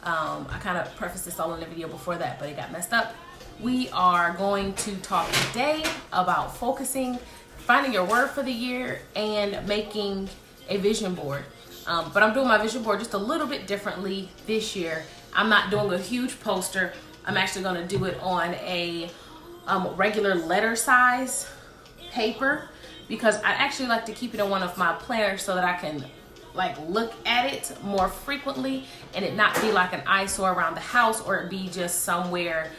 I kind of prefaced this all in the video before that, but it got messed up. We are going to talk today about focusing, finding your word for the year, and making a vision board. But I'm doing my vision board just a little bit differently this year. I'm not doing a huge poster. I'm actually going to do it on a regular letter size paper, because I actually like to keep it on one of my planners so that I can like look at it more frequently and it not be like an eyesore around the house, or it be just somewhere,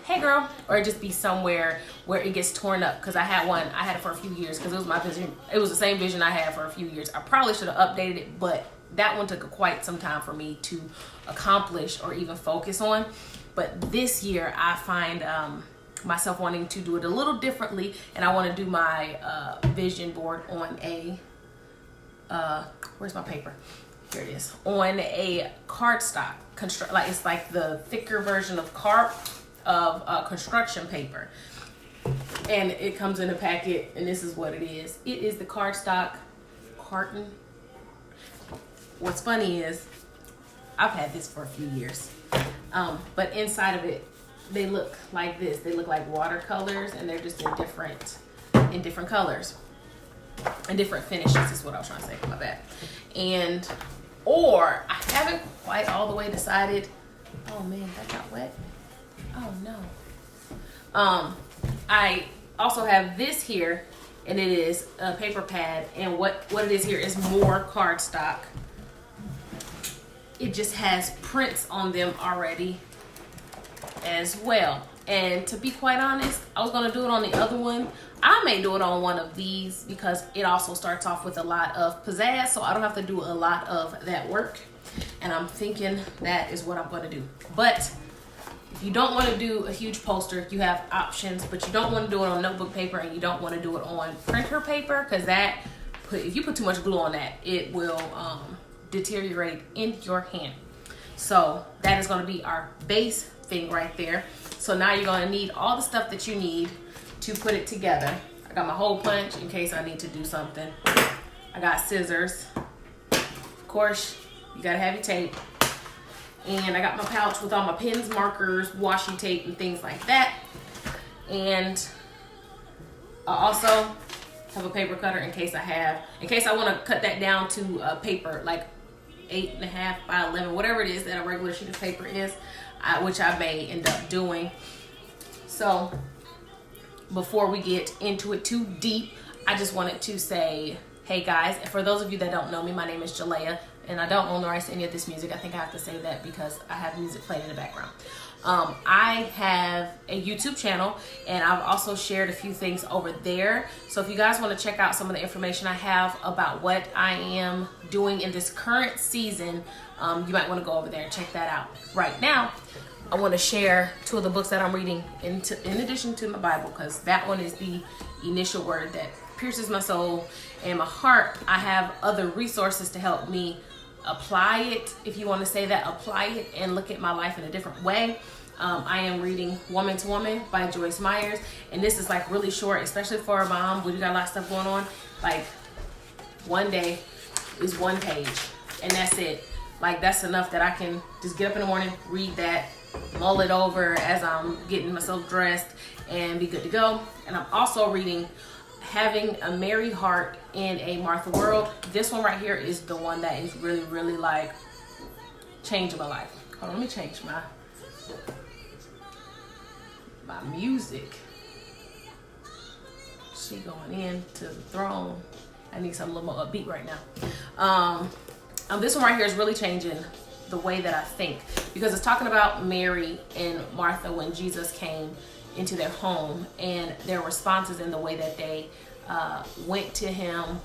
hey girl, or it just be somewhere where it gets torn up. Because I had it for a few years because it was my vision. It was the same vision I had for a few years. I probably should have updated it, but that one took quite some time for me to accomplish or even focus on. But this year I find myself wanting to do it a little differently, and I want to do my vision board on a where's my paper? Here it is. On a cardstock, like it's like the thicker version of construction paper, and it comes in a packet, and this is what it is. It is the cardstock carton. What's funny is I've had this for a few years, but inside of it, they look like this. They look like watercolors, and they're just in different colors and different finishes is what I was trying to say. My bad. Or I haven't quite all the way decided. Oh man, that got wet. Oh no. I also have this here, and it is a paper pad, and what it is here is more cardstock. It just has prints on them already as well. And to be quite honest, I was gonna do it on the other one. I may do it on one of these because it also starts off with a lot of pizzazz, so I don't have to do a lot of that work. And I'm thinking that is what I'm gonna do. But if you don't want to do a huge poster, you have options, but you don't want to do it on notebook paper, and you don't want to do it on printer paper, because if you put too much glue on that, it will deteriorate in your hand. So that is going to be our base thing right there. So now you're going to need all the stuff that you need to put it together. I got my hole punch in case I need to do something. I got scissors. Of course, you got to have your tape. And I got my pouch with all my pens, markers, washi tape, and things like that. And I also have a paper cutter in case I want to cut that down to a paper like 8.5 by 11, whatever it is that a regular sheet of paper is, which I may end up doing. So before we get into it too deep, I just wanted to say, hey guys, for those of you that don't know me, my name is Jalea, and I don't own the rights to any of this music. I think I have to say that because I have music playing in the background. I have a YouTube channel, and I've also shared a few things over there. So if you guys want to check out some of the information I have about what I am doing in this current season, you might want to go over there and check that out. Right now, I want to share 2 of the books that I'm reading in addition to my Bible, because that one is the initial word that pierces my soul and my heart. I have other resources to help me apply it, if you want to say that, apply it and look at my life in a different way. I am reading Woman to Woman by Joyce Myers, and this is like really short, especially for a mom when you got a lot of stuff going on. Like, one day is 1 page, and that's it. Like, that's enough that I can just get up in the morning, read that, mull it over as I'm getting myself dressed, and be good to go. And I'm also reading Having a Merry Heart in a Martha World. This one right here is the one that is really, really like changing my life. Hold on, let me change my music. She going into the throne. I need something a little more upbeat right now. This one right here is really changing the way that I think, because it's talking about Mary and Martha when Jesus came into their home, and their responses in the way that they went to him.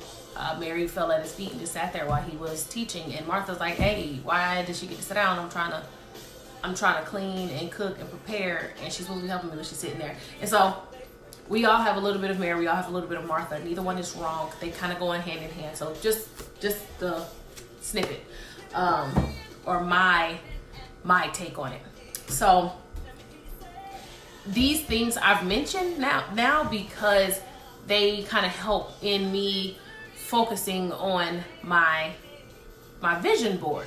Mary fell at his feet and just sat there while he was teaching, and Martha's like, hey, why did she get to sit down? I'm trying to clean and cook and prepare, and she's supposed to be helping me, but she's sitting there. And so we all have a little bit of Mary, we all have a little bit of Martha. Neither one is wrong. They kind of go in hand. So just the snippet, or my take on it. So these things I've mentioned now because they kind of help in me focusing on my vision board.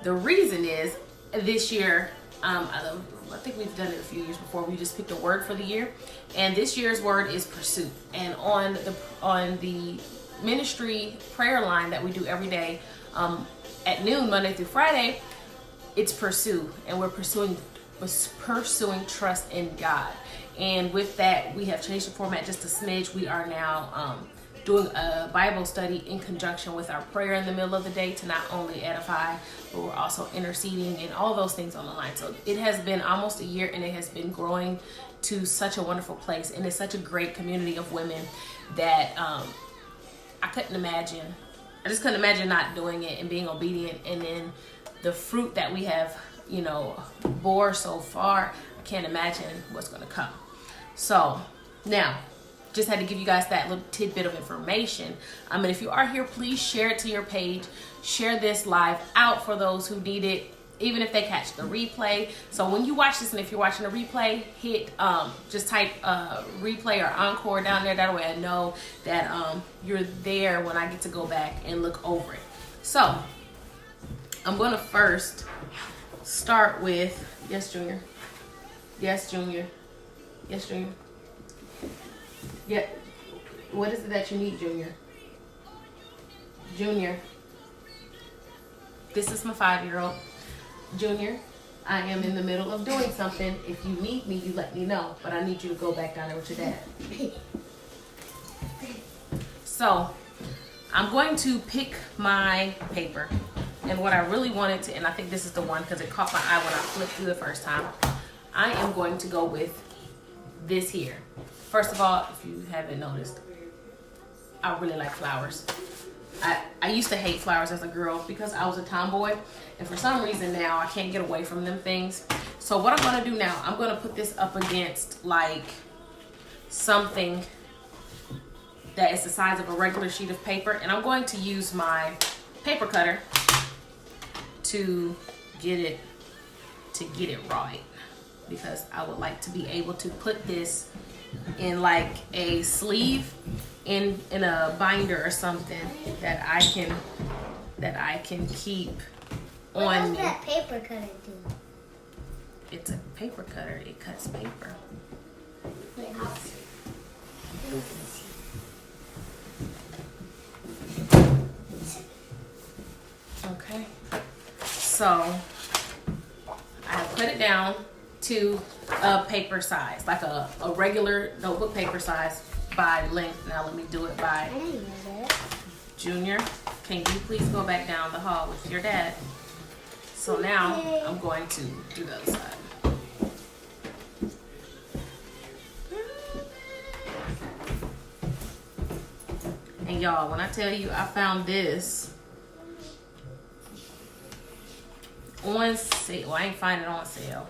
The reason is this year, I think we've done it a few years before. We just picked a word for the year, and this year's word is pursuit. And on the ministry prayer line that we do every day at noon, Monday through Friday, it's pursue, and we're pursuing trust in God. And with that, we have changed the format just a smidge. We are now doing a Bible study in conjunction with our prayer in the middle of the day to not only edify, but we're also interceding and all those things on the line. So it has been almost a year, and it has been growing to such a wonderful place. And it's such a great community of women that I just couldn't imagine not doing it and being obedient. And then the fruit that we have, bore so far, I can't imagine what's going to come. So now, just had to give you guys that little tidbit of information. And if you are here, please share it to your page. Share this live out for those who need it, even if they catch the replay. So when you watch this, and if you're watching a replay, hit just type replay or encore down there. That way I know that you're there when I get to go back and look over it. So I'm going to first start with, yes, Junior. Yes, Junior. Yes, Junior. Yeah. What is it that you need, Junior? Junior. This is my 5-year-old. Junior, I am in the middle of doing something. If you need me, you let me know. But I need you to go back down there with your dad. So, I'm going to pick my paper. And what I really wanted to, and I think this is the one because it caught my eye when I flipped through the first time. I am going to go with this here. First of all, if you haven't noticed, I really like flowers. I used to hate flowers as a girl because I was a tomboy, and for some reason now I can't get away from them things. So what I'm going to do now, I'm going to put this up against like something that is the size of a regular sheet of paper, and I'm going to use my paper cutter to get it right, because I would like to be able to put this in like a sleeve in a binder or something that I can keep on me. What does that paper cutter do? It's a paper cutter. It cuts paper. Wait, I'll see. Okay. So I have cut it down to a paper size, like a regular notebook paper size by length. Now let me do it by. I didn't know that. Junior, can you please go back down the hall with your dad? So now I'm going to do the other side. And y'all, when I tell you I found this on sale, well, I ain't find it on sale.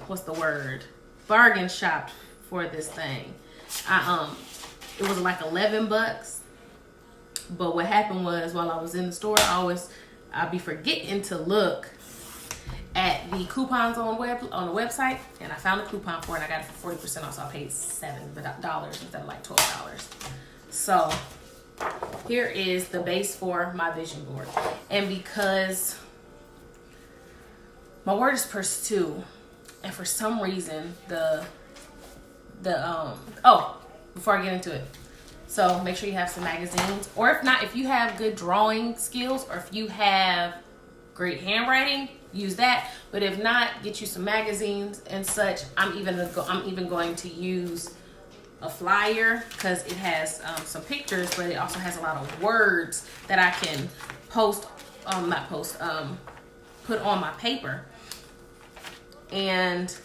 What's the word? Bargain shopped for this thing. It was like $11, but what happened was while I was in the store, I'd be forgetting to look at the coupons on the website, and I found a coupon for it, and I got it for 40% off, so I paid $7 instead of like $12. So here is the base for my vision board, and because my word is pursue, and for some reason before I get into it, so make sure you have some magazines, or if not, if you have good drawing skills, or if you have great handwriting, use that. But if not, get you some magazines and such. I'm even going to use a flyer because it has some pictures, but it also has a lot of words that I can put on my paper. And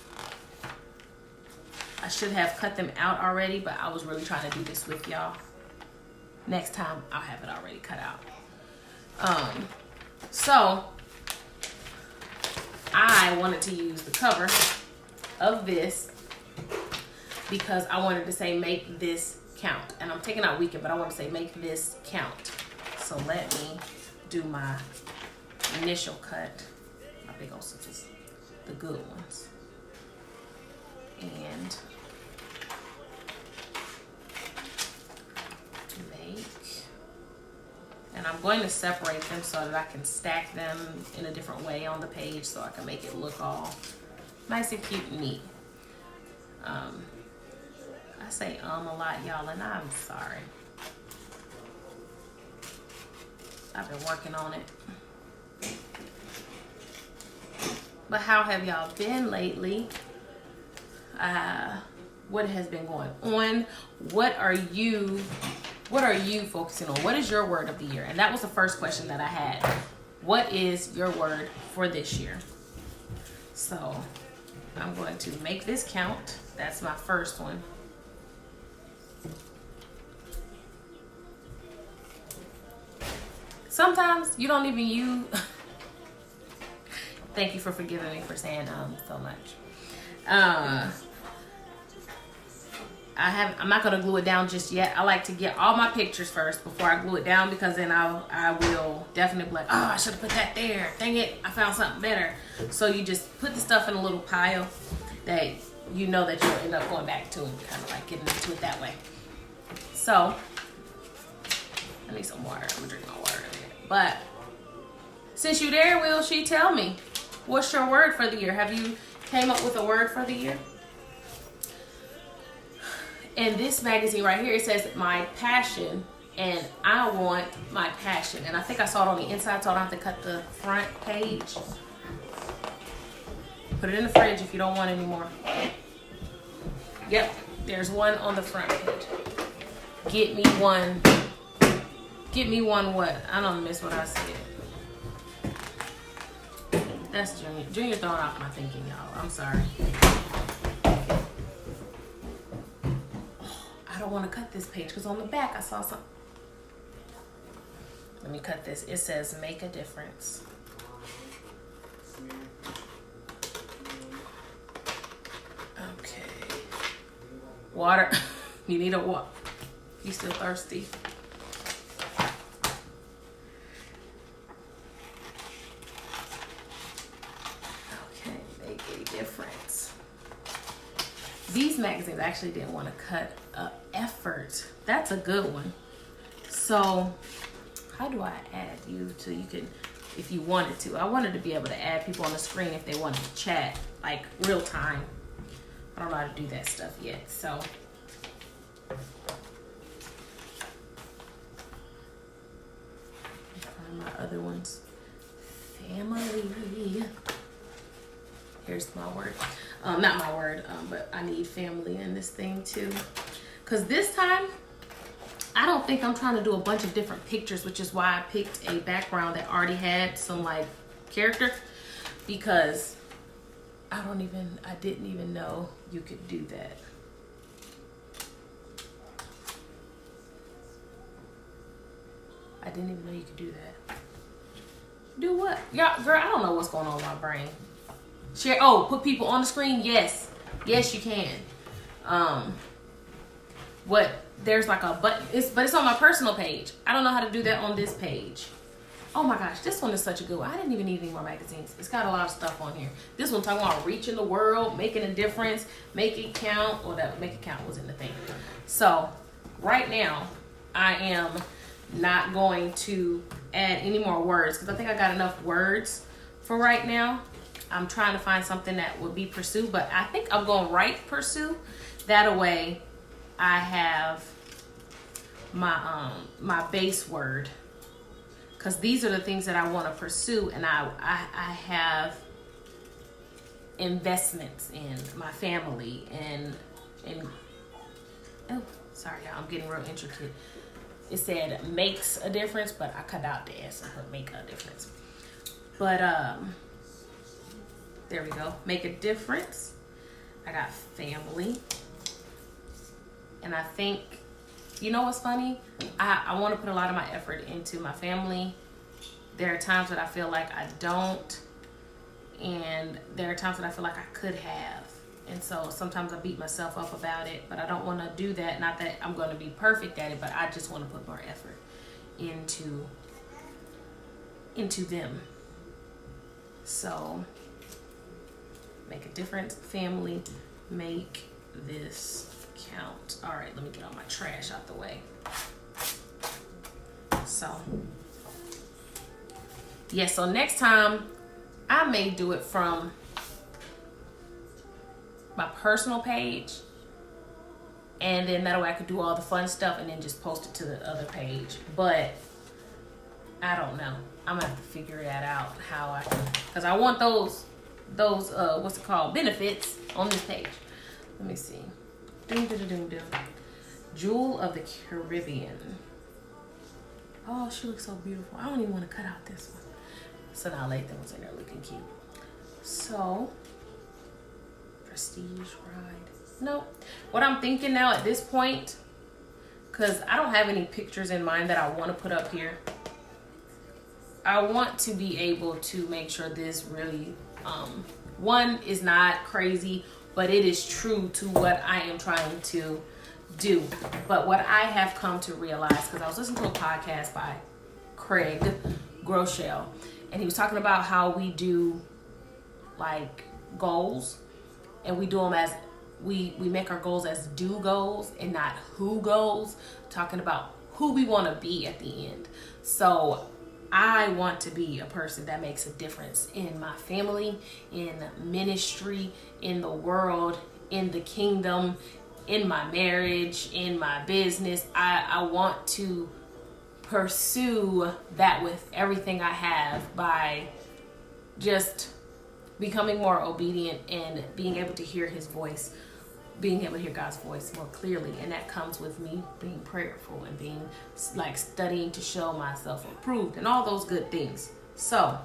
I should have cut them out already, but I was really trying to do this with y'all. Next time I'll have it already cut out. So I wanted to use the cover of this because I wanted to say make this count. And I'm taking out weekend, but I want to say make this count. So let me do my initial cut. My big old scissors, the good ones. And And I'm going to separate them so that I can stack them in a different way on the page so I can make it look all nice and cute and neat. I say a lot, y'all, and I'm sorry. I've been working on it. But how have y'all been lately? What has been going on? What are you focusing on? What is your word of the year? And that was the first question that I had. What is your word for this year? So I'm going to make this count. That's my first one. Sometimes you don't even use. Thank you for forgiving me for saying so much. I'm not gonna glue it down just yet. I like to get all my pictures first before I glue it down, because then I will definitely be like, oh, I should have put that there. Dang it, I found something better. So you just put the stuff in a little pile that you know that you'll end up going back to, and kind of like getting into it that way. So I need some water. I'm gonna drink my water in a minute. But since you're there, will she tell me what's your word for the year? Have you came up with a word for the year? In this magazine right here, it says my passion, and I want my passion. And I think I saw it on the inside, so I don't have to cut the front page. Put it in the fridge if you don't want any more. Yep, there's one on the front page. Get me one. Get me one what? I don't miss what I said. That's Junior. Junior throwing off my thinking, y'all. I'm sorry. I don't want to cut this page because on the back I saw something. Let me cut this. It says make a difference. Okay. Water. You need a water. You still thirsty? Okay, make a difference. These magazines I actually didn't want to cut effort. That's a good one. So how do I add you to, you can, if you wanted to. I wanted to be able to add people on the screen if they wanted to chat like real time. I don't know how to do that stuff yet. So find my other ones. Family. Here's my word. Not my word, but I need family in this thing too. Because this time, I don't think I'm trying to do a bunch of different pictures, which is why I picked a background that already had some like character, because I didn't even know you could do that. I didn't even know you could do that. Do what? Y'all, girl, I don't know what's going on with my brain. Share, put people on the screen? Yes. Yes, you can. There's like a button, but it's on my personal page. I don't know how to do that on this page. Oh my gosh, this one is such a good one. I didn't even need any more magazines. It's got a lot of stuff on here. This one talking about reaching the world, making a difference, make it count. Or that make it count was in the thing. So right now, I am not going to add any more words because I think I got enough words for right now. I'm trying to find something that would be pursue, but I think I'm going to write pursue. That way I have my my base word, because these are the things that I want to pursue, and I have investments in my family and oh, sorry y'all, I'm getting real intricate. It said makes a difference, but I cut out the S and put make a difference. But there we go. Make a difference. I got family. And I think, you know what's funny? I want to put a lot of my effort into my family. There are times that I feel like I don't. And there are times that I feel like I could have. And so sometimes I beat myself up about it. But I don't want to do that. Not that I'm going to be perfect at it. But I just want to put more effort into them. So make a difference. Family. Make this count. All right, let me get all my trash out the way. So yeah, so next time I may do it from my personal page, and then that way I could do all the fun stuff and then just post it to the other page. But I don't know. I'm gonna have to figure that out how I can, because I want those what's it called, benefits on this page. Let me see. Jewel of the Caribbean. Oh, she looks so beautiful. I don't even want to cut out this one. So now Lathan was in there looking cute. So prestige ride. Nope. What I'm thinking now at this point, because I don't have any pictures in mind that I want to put up here, I want to be able to make sure this really, one, is not crazy, but it is true to what I am trying to do. But what I have come to realize, because I was listening to a podcast by Craig Groeschel, and he was talking about how we do like goals, and we do them as we make our goals as do goals and not who goals, talking about who we want to be at the end. So I want to be a person that makes a difference in my family, in ministry, in the world, in the kingdom, in my marriage, in my business. I want to pursue that with everything I have by just becoming more obedient and being able to hear his voice, being able to hear God's voice more clearly. And that comes with me being prayerful and being like studying to show myself approved and all those good things. So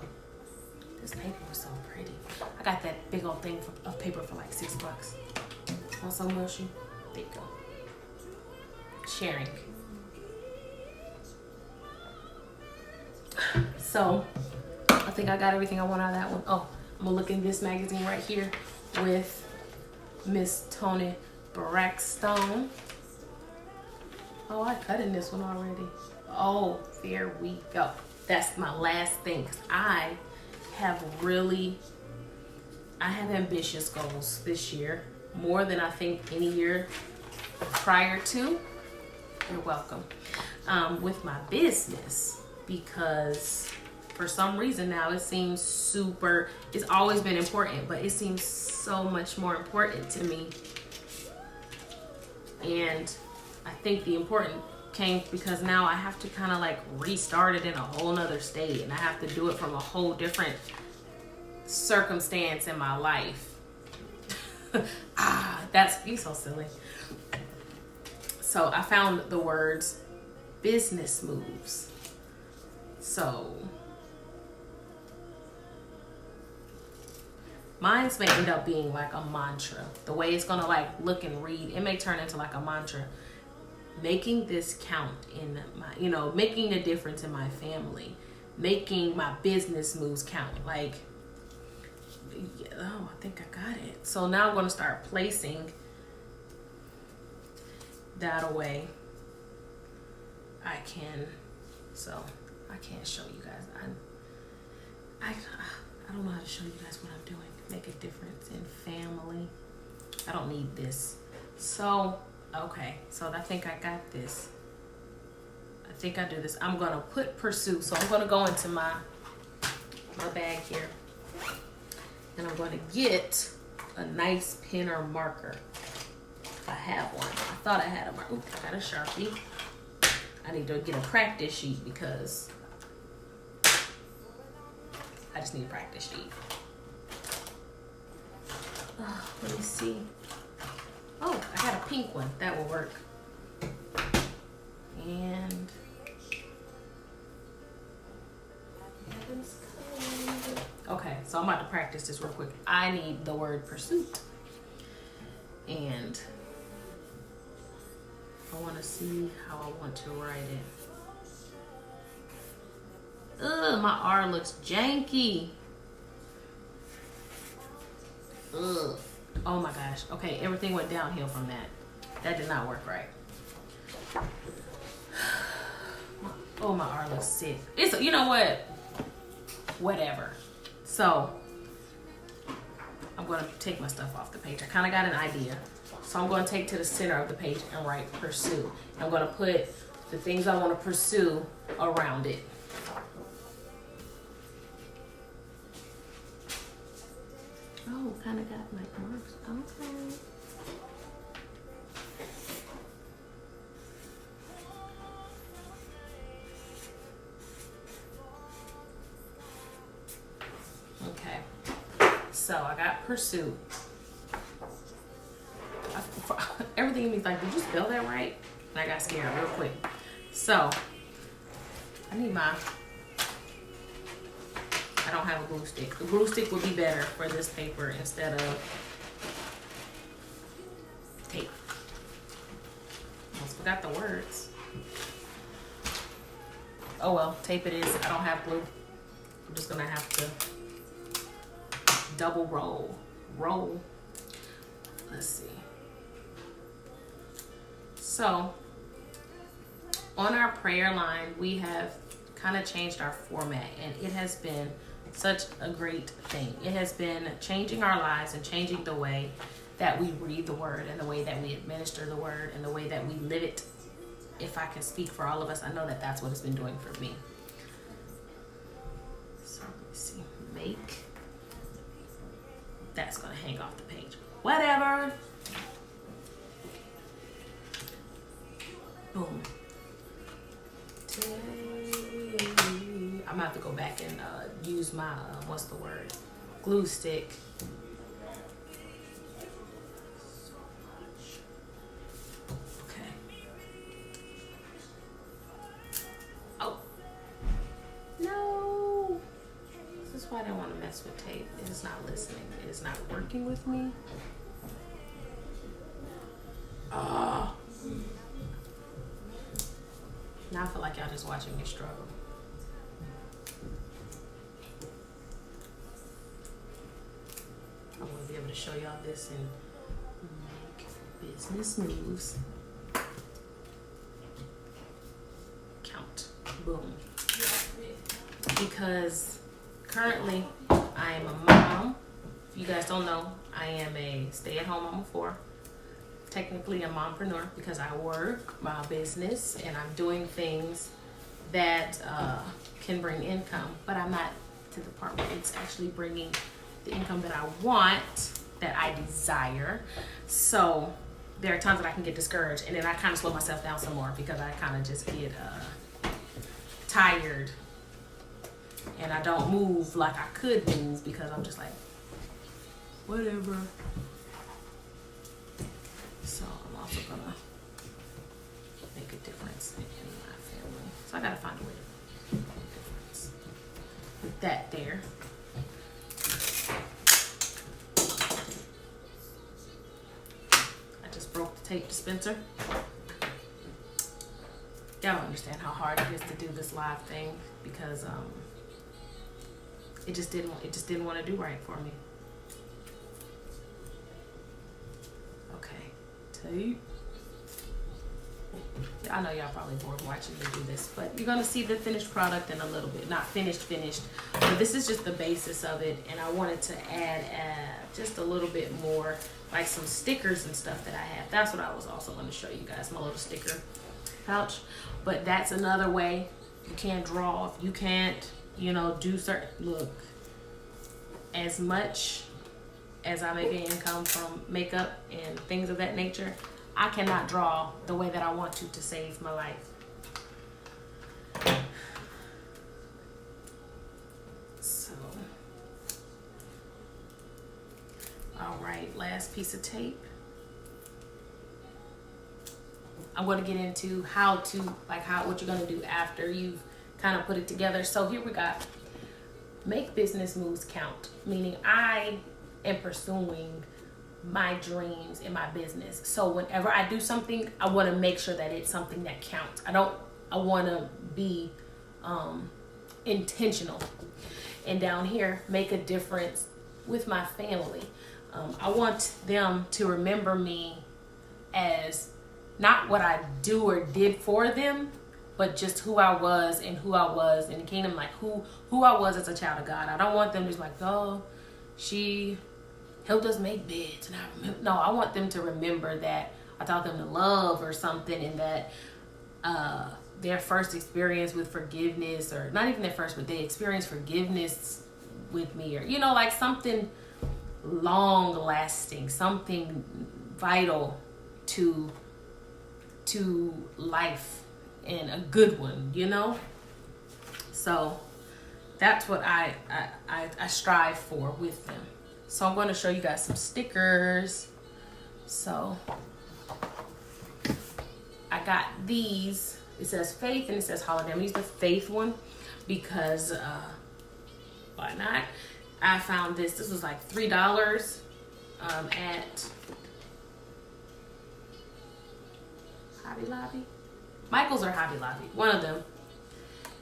this paper was so pretty. I got that big old thing of paper for like $6. Want some, Mushy? There you go. Sharing. So I think I got everything I want out of that one. Oh, I'm gonna look in this magazine right here with Miss Toni Braxton. Oh, I cut in this one already. Oh, there we go. That's my last thing. 'Cause I have ambitious goals this year, more than I think any year prior to. You're welcome. With my business, because for some reason now it seems it's always been important, but it seems so much more important to me. And I think the important came because now I have to kind of like restart it in a whole nother state, and I have to do it from a whole different circumstance in my life. He's so silly. So I found the words business moves. So mine's may end up being like a mantra. The way it's gonna like look and read, it may turn into like a mantra. Making this count in my, making a difference in my family, making my business moves count. Like, I think I got it. So now I'm gonna start placing that away. I can't show you guys. I don't know how to show you guys what I'm doing. Make a difference in family. I don't need this. So, okay. So I think I got this. I think I do this. I'm going to put pursue. So I'm going to go into my bag here. And I'm going to get a nice pen or marker. If I have one. I thought I had a marker. Ooh, I got a Sharpie. I need to get a practice sheet because I just need a practice sheet. Oh, let me see. Oh, I got a pink one. That will work. And okay, so I'm about to practice this real quick. I need the word pursuit. And I want to see how I want to write it. Ugh, my R looks janky. Ugh. Oh my gosh. Okay, everything went downhill from that. That did not work right. Oh, my R looks sick. You know what? Whatever. So, I'm going to take my stuff off the page. I kind of got an idea. So I'm going to take to the center of the page and write pursue. I'm going to put the things I want to pursue around it. Oh, kind of got like marks. Okay. Okay. So I got pursuit. Everything in me's like, did you spell that right? And I got scared real quick. So I need my. I don't have a glue stick. The glue stick would be better for this paper instead of tape. Almost forgot the words. Oh well, tape it is. I don't have glue. I'm just gonna have to double roll. Roll. Let's see. So on our prayer line, we have kind of changed our format, and it has been such a great thing. It has been changing our lives and changing the way that we read the word and the way that we administer the word and the way that we live it. If I can speak for all of us, I know that that's what it's been doing for me. So let me see. Make. That's going to hang off the page. Whatever. Boom. I'm gonna have to go back and use my what's the word, glue stick. Okay. Oh no, this is why I don't want to mess with tape. It is not listening. It is not working with me. Now I feel like y'all just watching me struggle. I want to be able to show y'all this and make business moves. Count. Boom. Because currently I am a mom. If you guys don't know, I am a stay-at-home mom of 4. Technically a mompreneur because I work my business and I'm doing things that can bring income, but I'm not to the part where it's actually bringing the income that I want, that I desire. So there are times that I can get discouraged, and then I kind of slow myself down some more because I kind of just get tired and I don't move like I could move because I'm just like, whatever. So I'm also gonna make a difference in my family. So I gotta find a way to make a difference with that there. I just broke the tape dispenser. Y'all don't understand how hard it is to do this live thing because it just didn't want to do right for me. Tape. I know y'all probably bored watching me do this, but you're gonna see the finished product in a little bit. Not finished, but this is just the basis of it, and I wanted to add just a little bit more, like some stickers and stuff that I have. That's what I was also going to show you guys, my little sticker pouch. But that's another way. You can't draw if you can't, do certain, look, as much as I make an income from makeup and things of that nature, I cannot draw the way that I want to save my life. So, all right, last piece of tape. I'm going to get into what you're going to do after you've kind of put it together. So here we got, make business moves count, meaning I am pursuing my dreams in my business. So whenever I do something, I want to make sure that it's something that counts. I want to be intentional. And down here, make a difference with my family. I want them to remember me as not what I do or did for them, but just who I was and who I was in the kingdom, like who I was as a child of God. I don't want them to just like, oh, she helped us make beds. And I remember. No, I want them to remember that I taught them to love or something, and that their first experience with forgiveness, or not even their first, but they experienced forgiveness with me, or like something long lasting, something vital to life, and a good one, you know? So that's what I strive for with them. So I'm going to show you guys some stickers. So I got these. It says faith and it says holiday. I'm gonna use the faith one because why not? I found this. This was like $3 at Hobby Lobby. Michael's or Hobby Lobby, one of them.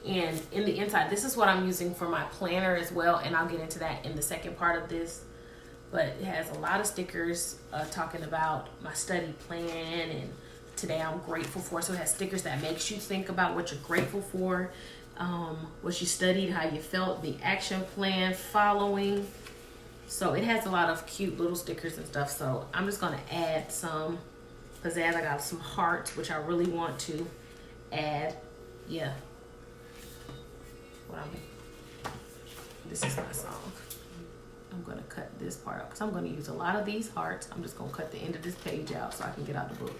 And in the inside, this is what I'm using for my planner as well, and I'll get into that in the second part of this. But it has a lot of stickers talking about my study plan and today I'm grateful for. So it has stickers that makes you think about what you're grateful for, what you studied, how you felt, the action plan following. So it has a lot of cute little stickers and stuff. So I'm just gonna add some pizzazz. I got some hearts, which I really want to add. Yeah. This is my song. I'm gonna cut this part out because I'm gonna use a lot of these hearts. I'm just gonna cut the end of this page out so I can get out the book.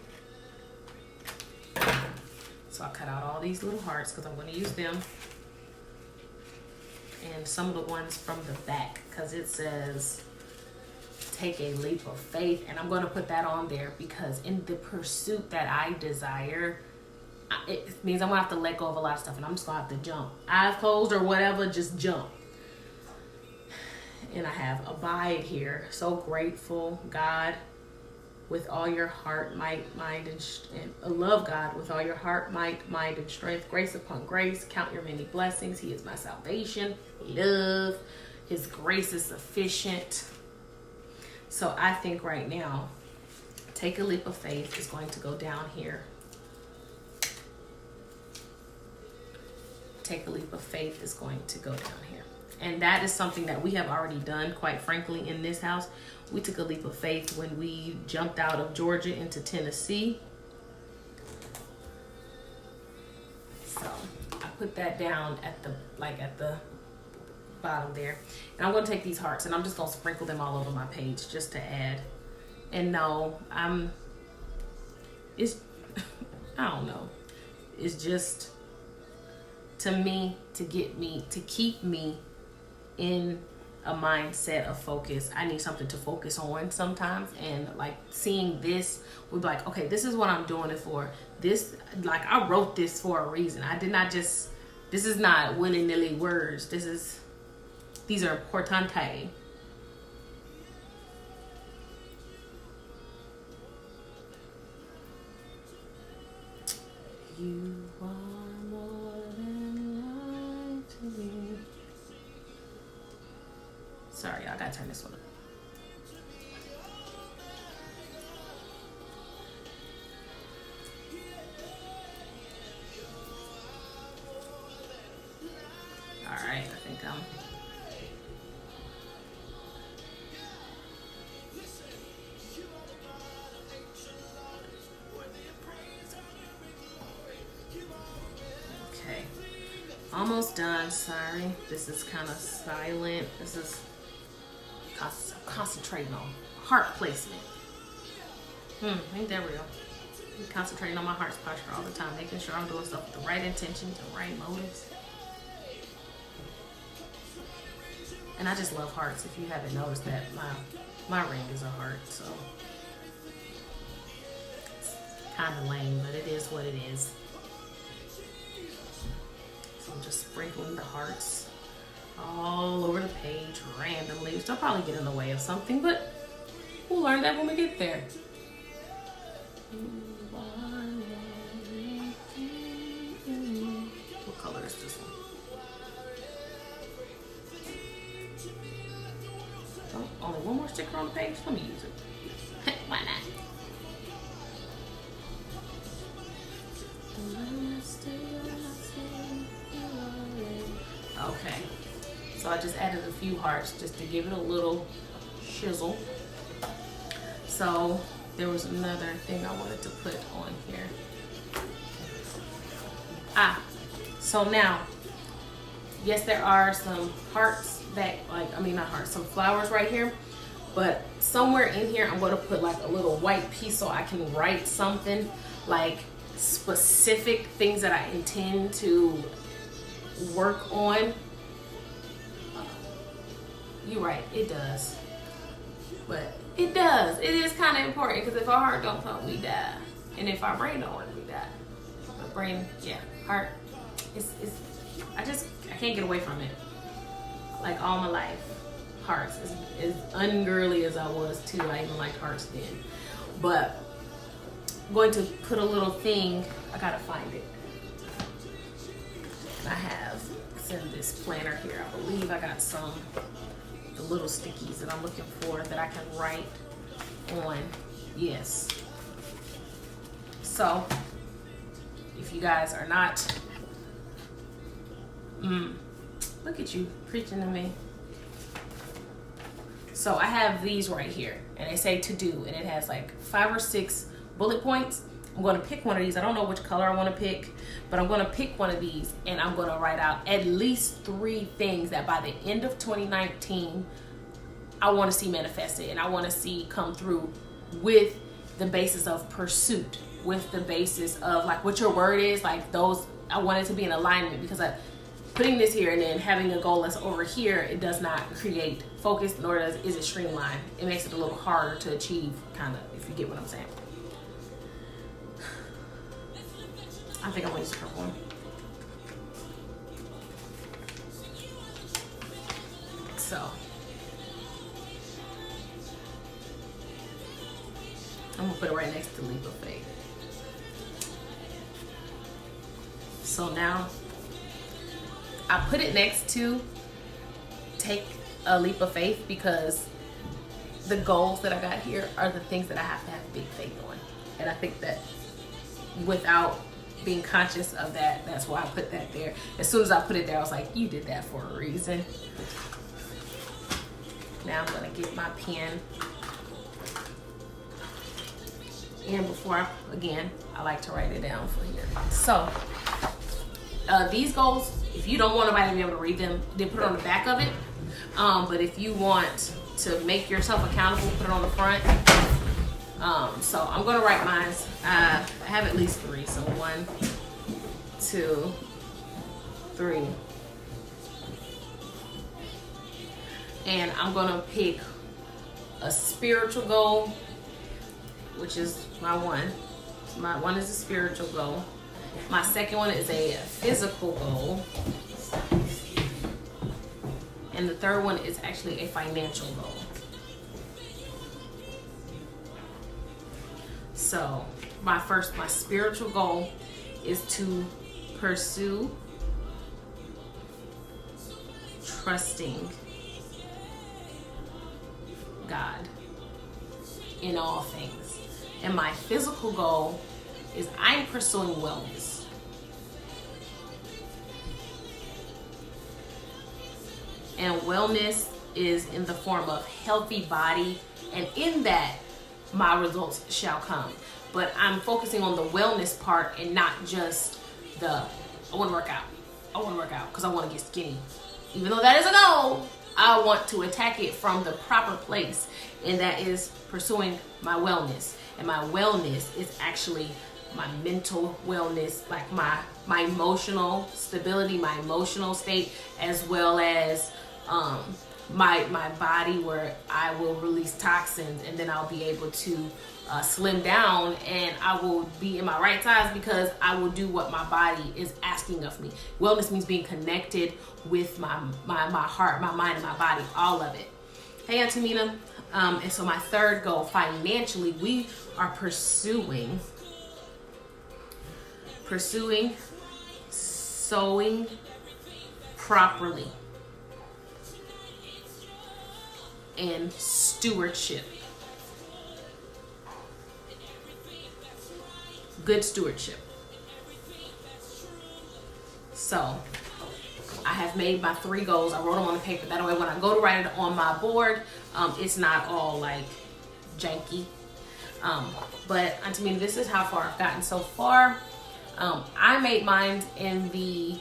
So I cut out all these little hearts because I'm gonna use them. And some of the ones from the back because it says take a leap of faith, and I'm gonna put that on there because in the pursuit that I desire, it means I'm gonna have to let go of a lot of stuff, and I'm just gonna have to jump. Eyes closed or whatever, just jump. And I have abide here. So grateful, God, with all your heart, might, mind, and love God with all your heart, might, mind, and strength. Grace upon grace. Count your many blessings. He is my salvation. Love. His grace is sufficient. So I think right now, take a leap of faith is going to go down here. Take a leap of faith is going to go down here. And that is something that we have already done, quite frankly, in this house. We took a leap of faith when we jumped out of Georgia into Tennessee. So I put that down at the bottom there. And I'm going to take these hearts and I'm just going to sprinkle them all over my page just to add. And no, it's, I don't know. It's just, to me, to keep me in a mindset of focus. I need something to focus on sometimes, and like seeing this would be like, okay, this is what I'm doing it for. This, like, I wrote this for a reason. I did not just, this is not willy-nilly words. These are importante. You are more than life to me. Sorry, y'all, gotta turn this one up. All right, I think I'm. Okay, almost done. Sorry, this is kind of silent. This is concentrating on heart placement. Ain't that real? I'm concentrating on my heart's posture all the time, making sure I'm doing stuff with the right intentions, the right motives. And I just love hearts. If you haven't noticed that, my ring is a heart, so it's kind of lame, but it is what it is. So I'm just sprinkling the hearts all over the page randomly, which I'll probably get in the way of something, but we'll learn that when we get there. What color is this one? Oh, only one more sticker on the page? Let me use it. Why not? Okay. So I just added a few hearts just to give it a little shizzle. So there was another thing I wanted to put on here. So now, yes, there are some hearts that, some flowers right here, But somewhere in here, I'm going to put like a little white piece so I can write something like specific things that I intend to work on. You're right, it does. But it does. It is kind of important because if our heart don't pump, we die. And if our brain don't work, we die. But brain, yeah, heart, I can't get away from it. Like all my life. Hearts, as ungirly as I was too, I even liked hearts then. But I'm going to put a little thing, I gotta find it. I have, it's in this planner here. I believe I got the little stickies that I'm looking for that I can write on. Yes. So, if you guys are not, look at you preaching to me. So I have these right here, and they say to do, and it has like 5 or 6 bullet points. I'm going to pick one of these. I don't know which color I want to pick, but I'm going to pick one of these, and I'm going to write out at least 3 things that by the end of 2019, I want to see manifested, and I want to see come through with the basis of pursuit, with the basis of like what your word is, like those, I want it to be in alignment, because putting this here and then having a goal that's over here, it does not create focus, nor is it streamlined. It makes it a little harder to achieve, kind of, if you get what I'm saying. I think I'm gonna use the purple one. So I'm gonna put it right next to Leap of Faith. So now I put it next to Take a Leap of Faith because the goals that I got here are the things that I have to have big faith on. And I think that without being conscious of that, that's why I put that there. As soon as I put it there, I was like, you did that for a reason. Now I'm gonna get my pen. And before, again, I like to write it down for here. So, these goals, if you don't want nobody to be able to read them, then put it on the back of it. But if you want to make yourself accountable, put it on the front. So I'm gonna write mine. I have at least 3. So 1, 2, 3. And I'm gonna pick a spiritual goal, which is my one. My one is a spiritual goal. My second one is a physical goal. And the third one is actually a financial goal. So my spiritual goal is to pursue trusting God in all things. And my physical goal is I'm pursuing wellness. And wellness is in the form of healthy body, and in that my results shall come. But I'm focusing on the wellness part and not just I want to work out. I want to work out because I want to get skinny. Even though that is a goal, I want to attack it from the proper place, and that is pursuing my wellness. And my wellness is actually my mental wellness, like my emotional stability, my emotional state, as well as my body, where I will release toxins, and then I'll be able to slim down, and I will be in my right size because I will do what my body is asking of me. Wellness means being connected with my heart, my mind, and my body, all of it. Hey, Auntie Mina. And so my third goal, financially, we are pursuing sowing properly and stewardship. Good stewardship. So I have made my 3 goals. I wrote them on the paper. That way when I go to write it on my board, it's not all like janky. But Auntie Mina, this is how far I've gotten so far. I made mine in the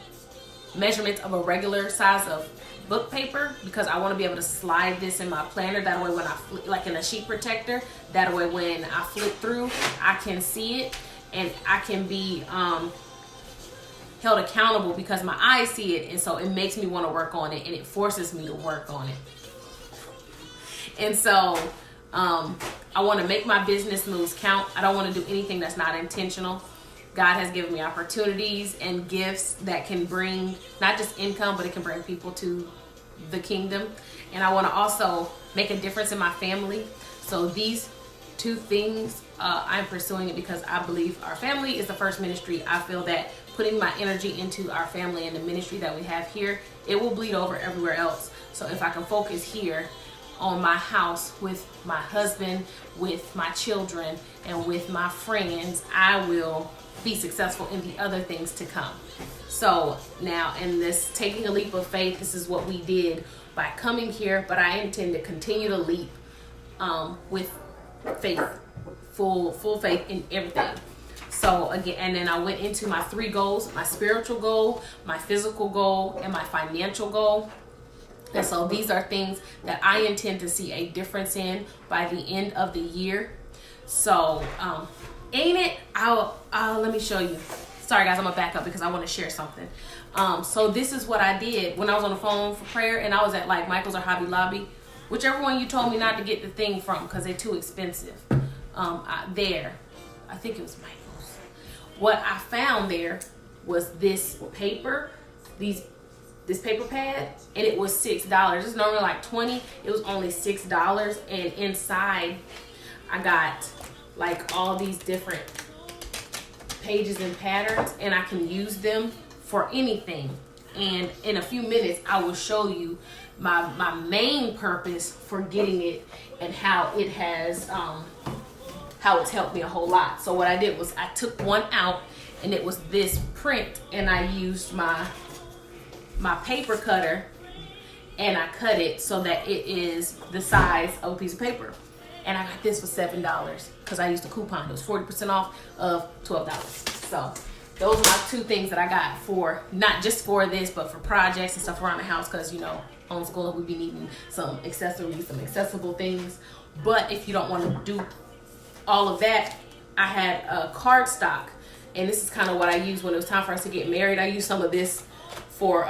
measurements of a regular size of book paper, because I want to be able to slide this in my planner. That way when I like in a sheet protector, that way when I flip through, I can see it and I can be held accountable because my eyes see it, and so it makes me want to work on it and it forces me to work on it. And so I want to make my business moves count. I don't want to do anything that's not intentional. God has given me opportunities and gifts that can bring not just income, but it can bring people to the kingdom. And I want to also make a difference in my family. So these two things, I'm pursuing it because I believe our family is the first ministry. I feel that putting my energy into our family and the ministry that we have here, it will bleed over everywhere else. So if I can focus here on my house with my husband, with my children, and with my friends, I will be successful in the other things to come. So now in this taking a leap of faith, this is what we did by coming here, but I intend to continue to leap with faith, full faith in everything. So again, and then I went into my 3 goals: my spiritual goal, my physical goal, and my financial goal. And so these are things that I intend to see a difference in by the end of the year. So ain't it? Let me show you. Sorry guys, I'm gonna back up because I want to share something. So this is what I did when I was on the phone for prayer, and I was at like Michael's or Hobby Lobby, whichever one you told me not to get the thing from because they're too expensive. I think it was Michael's. What I found there was this paper, this paper pad, and it was $6. It's normally like $20. It was only $6, and inside I got like all these different pages and patterns, and I can use them for anything. And in a few minutes I will show you my main purpose for getting it and how it has how it's helped me a whole lot. So what I did was I took one out, and it was this print, and I used my paper cutter and I cut it so that it is the size of a piece of paper. And I got this for $7 because I used a coupon. It was 40% off of $12. So those are my 2 things that I got for, not just for this, but for projects and stuff around the house, because you know, homeschool, we be needing some accessories, some accessible things. But if you don't want to do all of that, I had a cardstock, and this is kind of what I used when it was time for us to get married. I used some of this for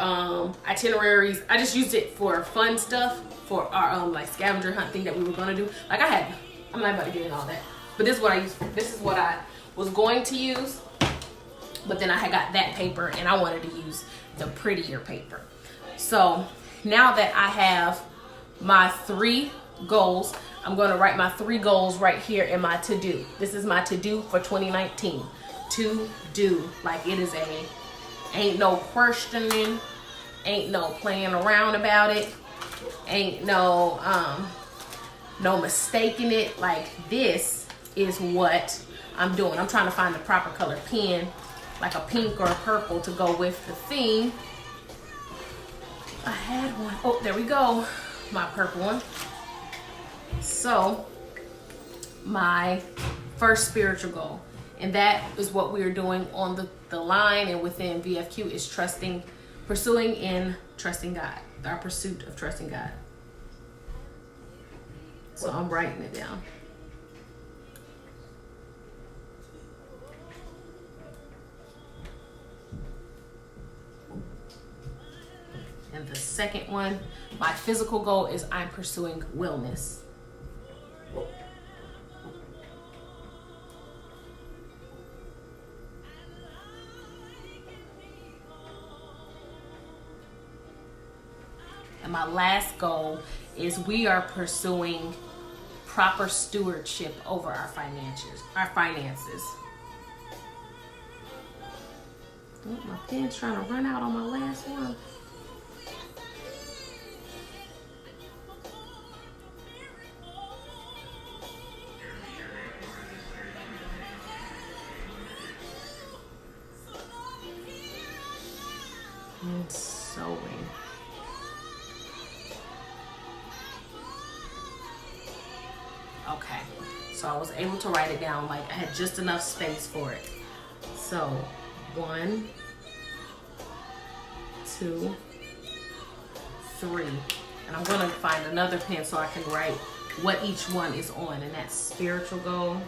itineraries. I just used it for fun stuff for our like scavenger hunt thing that we were gonna do. Like I'm not about to get into all that, but this is what I used. This is what I was going to use, but then I had got that paper and I wanted to use the prettier paper. So now that I have my 3 goals, I'm going to write my 3 goals right here in my to-do. This is my to-do for 2019. To do. Like it is ain't no questioning, ain't no playing around about it, ain't no mistaking it. Like this is what I'm doing. I'm trying to find the proper color pen, like a pink or a purple to go with the theme. I had one. Oh, there we go. My purple one. So my first spiritual goal, and that is what we are doing on the line and within VFQ, is pursuing in trusting God, our pursuit of trusting God. So I'm writing it down. And the second one, my physical goal, is I'm pursuing wellness. And my last goal is we are pursuing proper stewardship over our finances. Oh, my pen's trying to run out on my last one. And sewing. Okay, so I was able to write it down. Like I had just enough space for it. So 1, 2, 3. And I'm going to find another pen so I can write what each one is on. And that's spiritual goal.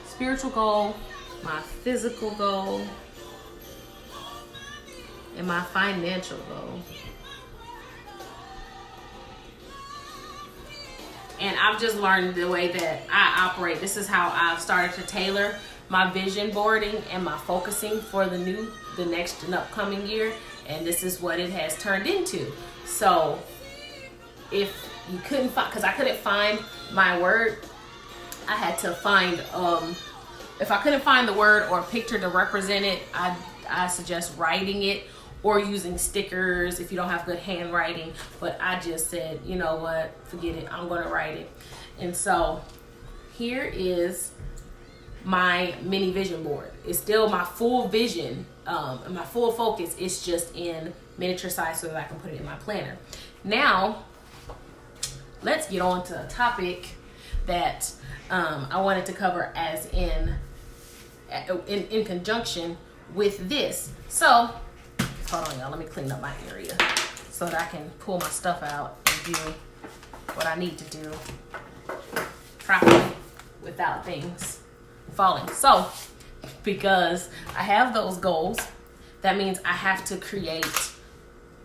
Spiritual goal, my physical goal, and my financial goal. And I've just learned the way that I operate. This is how I've started to tailor my vision boarding and my focusing for the next and upcoming year. And this is what it has turned into. So if you couldn't find, because I couldn't find my word, I had to find, if I couldn't find the word or a picture to represent it, I suggest writing it or using stickers if you don't have good handwriting. But I just said, you know what, forget it, I'm going to write it. And so here is my mini vision board. It's still my full vision, and my full focus. It's just in miniature size so that I can put it in my planner. Now, let's get on to a topic that I wanted to cover as in conjunction with this. So, hold on, y'all. Let me clean up my area so that I can pull my stuff out and do what I need to do properly without things falling. So, because I have those goals, that means I have to create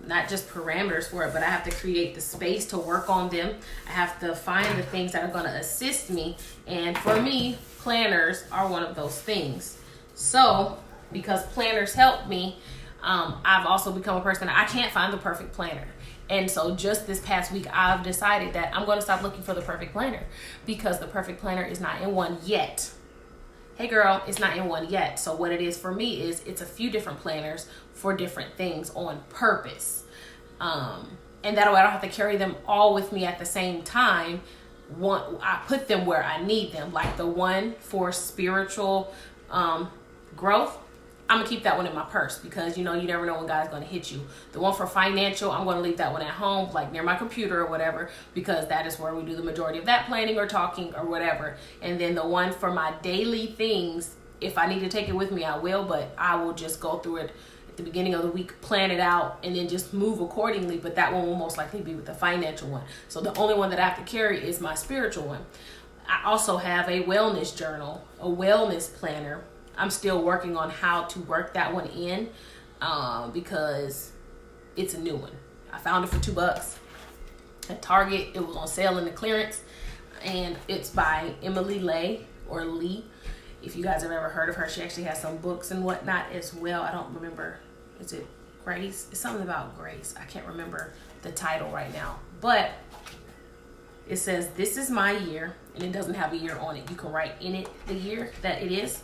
not just parameters for it, but I have to create the space to work on them. I have to find the things that are going to assist me. And for me, planners are one of those things. So, because planners help me, I've also become a person that I can't find the perfect planner. And so just this past week, I've decided that I'm going to stop looking for the perfect planner because the perfect planner is not in one yet. Hey girl, it's not in one yet. So what it is for me is it's a few different planners for different things on purpose. And that way I don't have to carry them all with me at the same time. I put them where I need them. Like the one for spiritual growth, I'm gonna keep that one in my purse because you never know when God's gonna hit you. The one for financial, I'm gonna leave that one at home, like near my computer or whatever, because that is where we do the majority of that planning or talking or whatever. And then the one for my daily things, if I need to take it with me, I will, but I will just go through it at the beginning of the week, plan it out, and then just move accordingly. But that one will most likely be with the financial one. So the only one that I have to carry is my spiritual one. I also have a wellness journal, a wellness planner. I'm still working on how to work that one in because it's a new one. I found it for $2 at Target. It was on sale in the clearance, and it's by Emily Lay or Lee. If you guys have ever heard of her, she actually has some books and whatnot as well. I don't remember. Is it Grace? It's something about Grace. I can't remember the title right now, but it says, "This is my year," and it doesn't have a year on it. You can write in it the year that it is.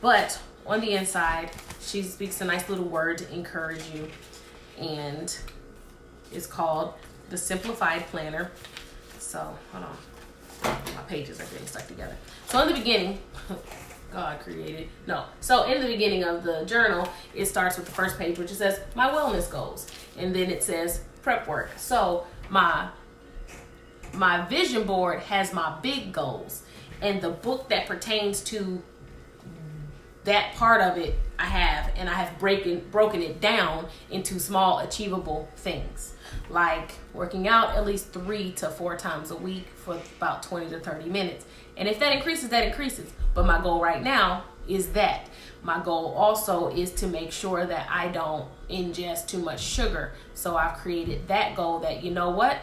But on the inside, she speaks a nice little word to encourage you. And it's called the Simplified Planner. So, hold on. My pages are getting stuck together. So in the beginning, God created. No. So in the beginning of the journal, it starts with the first page, which it says, my wellness goals. And then it says prep work. So my vision board has my big goals. And the book that pertains to that part of it I have broken it down into small achievable things, like working out at least 3 to 4 times a week for about 20 to 30 minutes. And if that increases, that increases. But my goal right now is that. My goal also is to make sure that I don't ingest too much sugar. So I've created that goal that, you know what?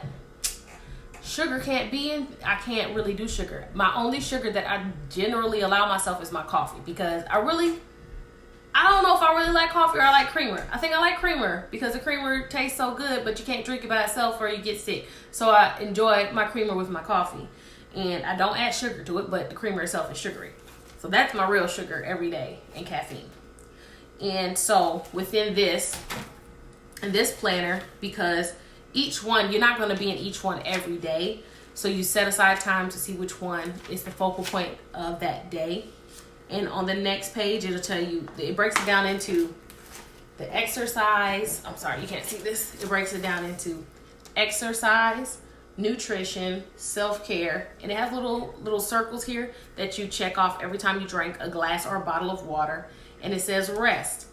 Sugar can't be in. I can't really do sugar. My only sugar that I generally allow myself is my coffee, because I don't know if I really like coffee or I like creamer. I think I like creamer because the creamer tastes so good, but you can't drink it by itself or you get sick. So I enjoy my creamer with my coffee, and I don't add sugar to it, but the creamer itself is sugary. So that's my real sugar every day, and caffeine. And so within this planner, because each one, you're not going to be in each one every day. So you set aside time to see which one is the focal point of that day. And on the next page, it'll tell you, it breaks it down into the exercise. I'm sorry, you can't see this. It breaks it down into exercise, nutrition, self-care. And it has little circles here that you check off every time you drink a glass or a bottle of water. and it says rest.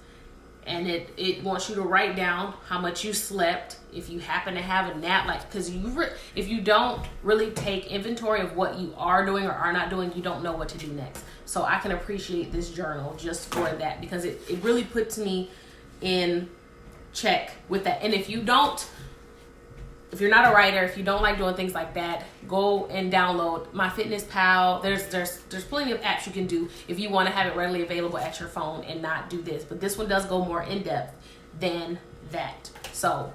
And it wants you to write down how much you slept, if you happen to have a nap, like, because if you don't really take inventory of what you are doing or are not doing, you don't know what to do next. So I can appreciate this journal just for that, because it really puts me in check with that. And if you're not a writer, if you don't like doing things like that, go and download MyFitnessPal. There's plenty of apps you can do if you want to have it readily available at your phone and not do this. But this one does go more in depth than that. So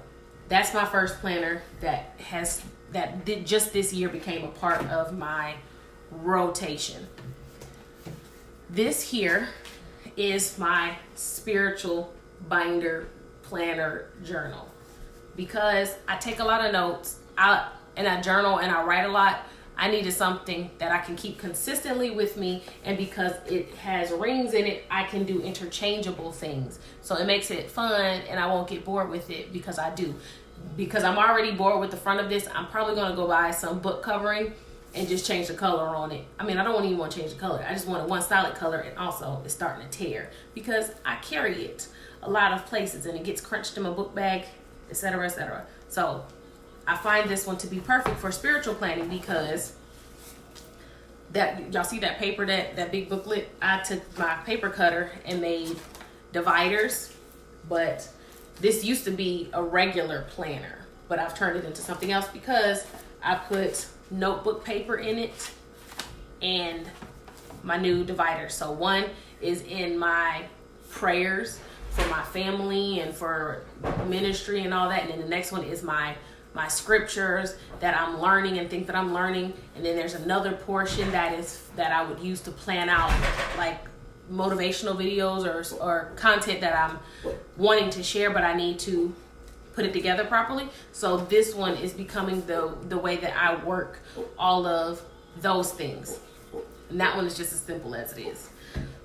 that's my first planner that did just this year became a part of my rotation. This here is my spiritual binder planner journal. Because I take a lot of notes, and I journal and I write a lot, I needed something that I can keep consistently with me. And because it has rings in it, I can do interchangeable things. So it makes it fun, and I won't get bored with it, because I do. Because I'm already bored with the front of this, I'm probably going to go buy some book covering and just change the color on it. I mean, I don't even want to change the color. I just want one solid color, and also it's starting to tear because I carry it a lot of places and it gets crunched in my book bag, etc., etc. So I find this one to be perfect for spiritual planning, because that, y'all see that paper, that big booklet? I took my paper cutter and made dividers, but this used to be a regular planner, but I've turned it into something else because I put notebook paper in it and my new divider. So one is in my prayers for my family and for ministry and all that, and then the next one is my scriptures that I'm learning and think that I'm learning, and then there's another portion that I would use to plan out like motivational videos or content that I'm wanting to share, but I need to put it together properly. So this one is becoming the way that I work all of those things, and that one is just as simple as it is.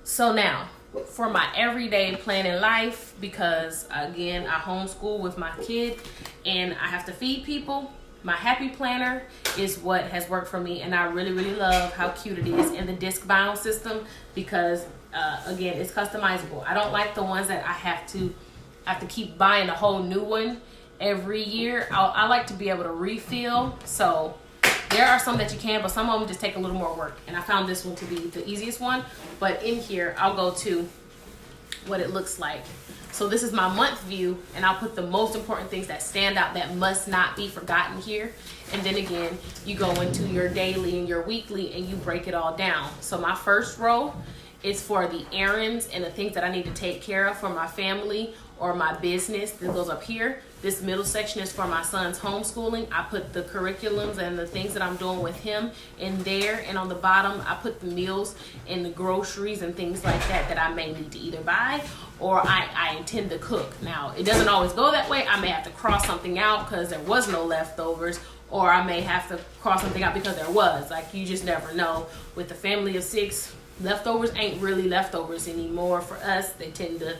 So now for my everyday planning life, because again, I homeschool with my kid and I have to feed people, my happy planner is what has worked for me, and I really, really love how cute it is in the disc bound system, because again, it's customizable. I don't like the ones that I have to keep buying a whole new one every year. I like to be able to refill. So there are some that you can, but some of them just take a little more work, and I found this one to be the easiest one. But in here, I'll go to what it looks like. So this is my month view, and I'll put the most important things that stand out that must not be forgotten here. And then again, you go into your daily and your weekly and you break it all down. So my first row is for the errands and the things that I need to take care of for my family or my business. That goes up here. This middle section is for my son's homeschooling. I put the curriculums and the things that I'm doing with him in there. And on the bottom, I put the meals and the groceries and things like that I may need to either buy or I intend to cook. Now, it doesn't always go that way. I may have to cross something out because there was no leftovers, or I may have to cross something out because there was. Like, you just never know. With a family of 6, leftovers ain't really leftovers anymore for us. They tend to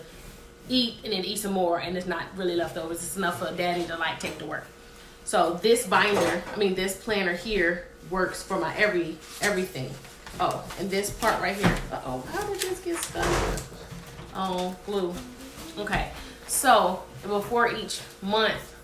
eat and then eat some more, and it's not really leftovers. It's enough for daddy to like take to work. So this this planner here works for my everything. Oh, and this part right here. Uh-oh, how did this get stuck? Oh, glue. Okay, so before each month,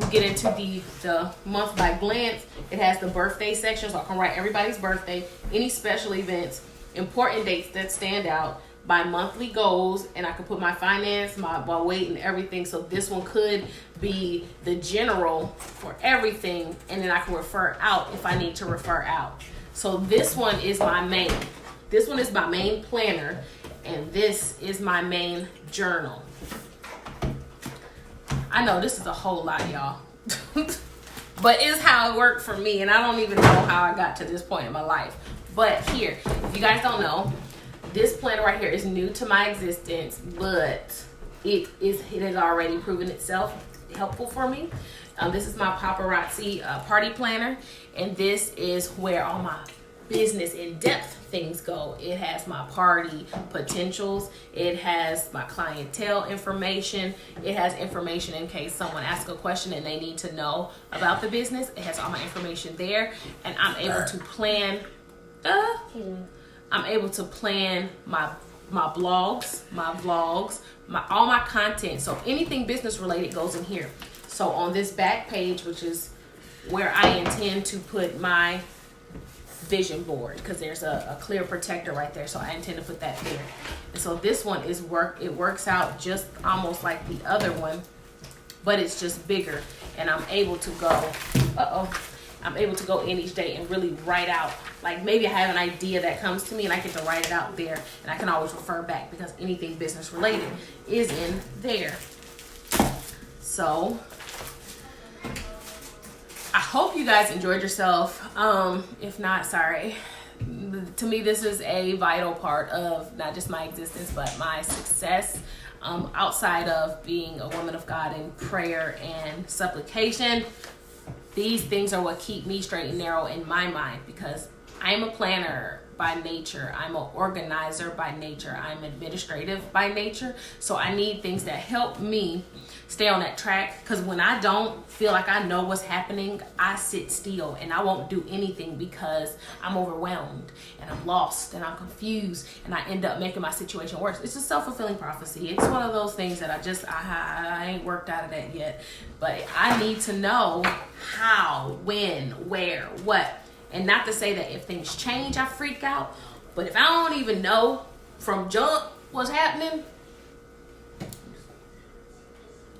we get into the month by glance. It has the birthday section, so I can write everybody's birthday, any special events, important dates that stand out, my monthly goals, and I can put my finance, my weight, and everything. So this one could be the general for everything, and then I can refer out if I need to refer out. So this one is my main. This one is my main planner, and this is my main journal. I know this is a whole lot, y'all. But it's how it worked for me, and I don't even know how I got to this point in my life. But here, if you guys don't know, this planner right here is new to my existence, but it has already proven itself helpful for me. This is my paparazzi party planner, and this is where all my business in-depth things go. It has my party potentials. It has my clientele information. It has information in case someone asks a question and they need to know about the business. It has all my information there, and I'm able to plan. My my blogs, my vlogs, all my content. So anything business related goes in here. So on this back page, which is where I intend to put my vision board, because there's a clear protector right there, so I intend to put that there. And so this one is it works out just almost like the other one, but it's just bigger, and I'm able to go I'm able to go in each day and really write out, like maybe I have an idea that comes to me and I get to write it out there, and I can always refer back because anything business related is in there. So I hope you guys enjoyed yourself. If not, sorry. To me, this is a vital part of not just my existence, but my success. Outside of being a woman of God in prayer and supplication, these things are what keep me straight and narrow in my mind, because I am a planner by nature. I'm an organizer by nature. I'm administrative by nature. So I need things that help me stay on that track, because when I don't feel like I know what's happening, I sit still and I won't do anything because I'm overwhelmed and I'm lost and I'm confused, and I end up making my situation worse. It's a self-fulfilling prophecy. It's one of those things that I ain't worked out of that yet, but I need to know how, when, where, what. And not to say that if things change, I freak out, but if I don't even know from jump what's happening,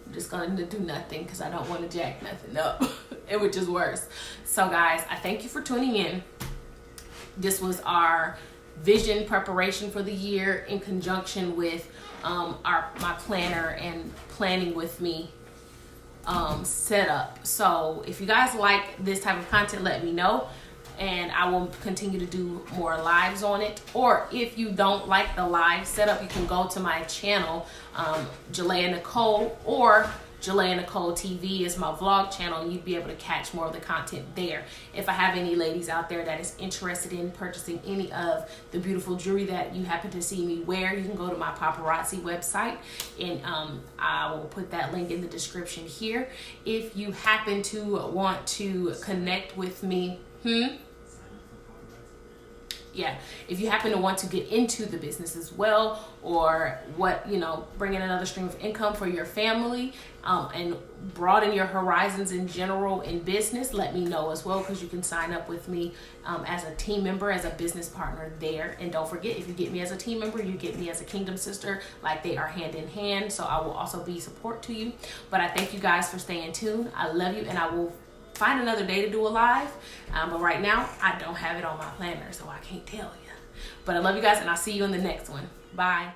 I'm just going to do nothing, because I don't want to jack nothing up, which is worse. So guys, I thank you for tuning in. This was our vision preparation for the year in conjunction with my planner and planning with me setup. So if you guys like this type of content, let me know, and I will continue to do more lives on it. Or if you don't like the live setup, you can go to my channel, JaleaNicole, or JaleaNicole TV is my vlog channel, and you'd be able to catch more of the content there. If I have any ladies out there that is interested in purchasing any of the beautiful jewelry that you happen to see me wear, you can go to my paparazzi website, and I will put that link in the description here. If you happen to want to connect with me, if you happen to want to get into the business as well, or bring in another stream of income for your family, and broaden your horizons in general in business, let me know as well, because you can sign up with me as a team member, as a business partner there. And don't forget, if you get me as a team member, you get me as a kingdom sister, like they are hand in hand. So I will also be support to you. But I thank you guys for staying tuned. I love you, and I will find another day to do a live, but right now I don't have it on my planner, so I can't tell you. But I love you guys, and I'll see you in the next one. Bye.